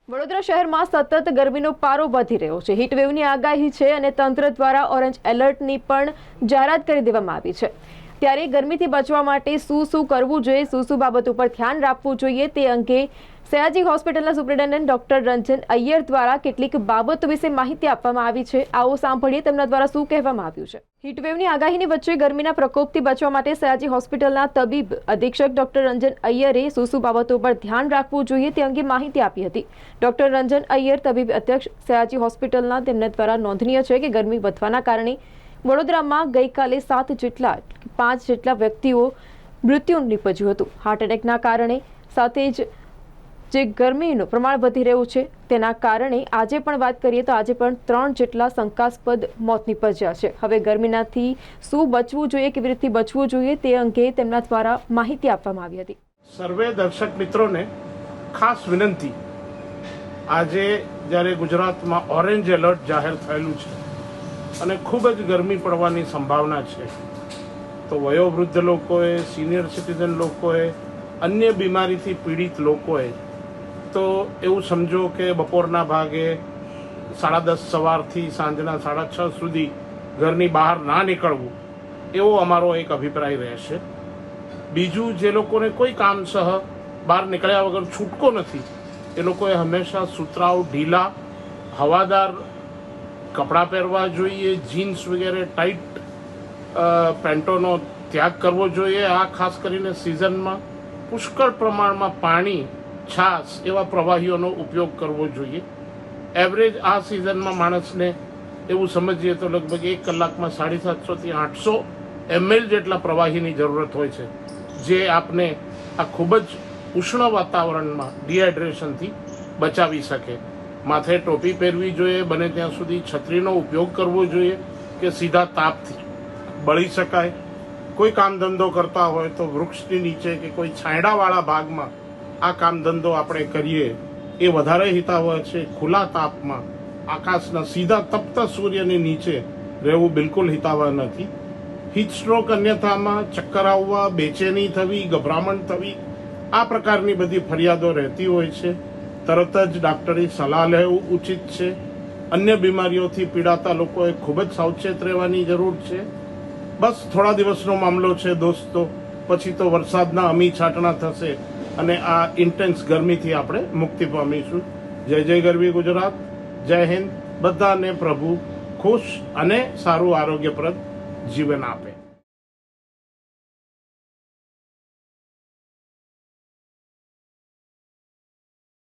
વડોદરા શહેરમાં સતત ગરમીનો પારો વધી રહ્યો છે। હીટવેવની આગાહી છે અને તંત્ર દ્વારા ઓરેન્જ એલર્ટની પણ જાહેરાત કરી દેવામાં આવી છે। ત્યારે ગરમીથી બચવા માટે શું કરવું જોઈએ, શું બાબતો પર ધ્યાન રાખવું જોઈએ તે અંગે સયાજી હોસ્પિટલના સુપ્રિન્ટેન્ડન્ટ ડોક્ટર રંજન અય્યર દ્વારા કેટલીક બાબતો વિશે માહિતી આપવામાં આવી છે। આવો સાંભળીએ તેમના દ્વારા શું કહેવામાં આવ્યું છે। હીટવેવની આગાહીની વચ્ચે ગરમીના પ્રકોપથી બચવા માટે સયાજી હોસ્પિટલના તબીબ અધિક્ષક ડોક્ટર રંજન અય્યરે શું બાબતો પર ધ્યાન રાખવું જોઈએ તે અંગે માહિતી આપી હતી। ડોક્ટર રંજન અય્યર તબીબ અધ્યક્ષ સયાજી હોસ્પિટલના તેમના દ્વારા નોંધનીય છે કે ગરમી વધવાના કારણે વડોદરામાં ગઈકાલે 5 જેટલા વ્યક્તિઓ મૃત્યુ નીપજ્યું હતું। હાર્ટ એટેકના કારણે સાથે જ જે ગરમીનું પ્રમાણ વધી રહ્યું છે તેના કારણે આજે પણ વાત કરીએ તો આજે પણ 3 જેટલા શંકાસ્પદ મોત નીપજ્યા છે। હવે ગરમીનાથી શું બચવું જોઈએ, કેવી રીતે બચવું જોઈએ તે અંગે તેમના દ્વારા માહિતી આપવામાં આવી હતી। સર્વે દર્શક મિત્રોને ખાસ વિનંતી, આજે જ્યારે ગુજરાતમાં ઓરેન્જ એલર્ટ જાહેર થયેલું છે અને ખૂબ જ ગરમી પડવાની સંભાવના છે, તો વયોવૃદ્ધ લોકોએ, સિનિયર સિટીઝન લોકોએ, અન્ય બીમારીથી પીડિત લોકોએ તો એવું સમજો કે બપોરના ભાગે 10:30 સવારથી સાંજના 6:30 સુધી ઘરની બહાર ના નીકળવું, એવો અમારો એક અભિપ્રાય રહેશે। બીજું, જે લોકોને કોઈ કામસહ બહાર નીકળ્યા વગર છૂટકો નથી, એ લોકોએ હંમેશા સુતરાઉ ઢીલા હવાદાર કપડાં પહેરવા જોઈએ, જીન્સ વગેરે ટાઈટ પેન્ટોનો ત્યાગ કરવો જોઈએ। આ ખાસ કરીને સિઝનમાં પુષ્કળ પ્રમાણમાં પાણી, છાશ એવા પ્રવાહીઓનો ઉપયોગ કરવો જોઈએ। એવરેજ આ સિઝનમાં માણસને એવું સમજીએ તો લગભગ 1 કલાકમાં 750 થી 800 ml જેટલા પ્રવાહીની જરૂરત હોય છે, જે આપને આ ખૂબ જ ઉષ્ણ વાતાવરણમાં ડિહાઇડ્રેશનથી બચાવી શકે। માથે ટોપી પહેરવી જોઈએ, બને ત્યાં સુધી છત્રીનો ઉપયોગ કરવો જોઈએ કે સીધા તાપથી બળી શકાય। કોઈ કામ ધંધો કરતા હોય તો વૃક્ષની નીચે કે કોઈ છાંયડાવાળા ભાગમાં આ કામ ધંધો આપણે કરીએ એ વધારે હિતાવહ છે। ખુલ્લા તાપમાં આકાશના સીધા તપતા સૂર્યની નીચે રહેવું બિલકુલ હિતાવહ નથી। હીટ સ્ટ્રોક અન્યથામાં ચક્કર આવવા, બેચેની થવી, ગભરામણ થવી, આ પ્રકારની બધી ફરિયાદો રહેતી હોય છે। તરત જ ડાક્ટરની સલાહ લેવું ઉચિત છે। અન્ય બીમારીઓથી પીડાતા લોકોએ ખૂબ જ સાવચેત રહેવાની જરૂર છે। બસ થોડા દિવસનો મામલો છે દોસ્તો, પછી તો વરસાદના અમી છાંટણા થશે અને આ ઇન્ટેન્સ ગરમીથી આપણે મુક્તિ પામીશું। જય જય ગરવી ગુજરાત, જય હિન્દ। બધાને પ્રભુ ખુશ અને સારું આરોગ્યપ્રદ જીવન આપે।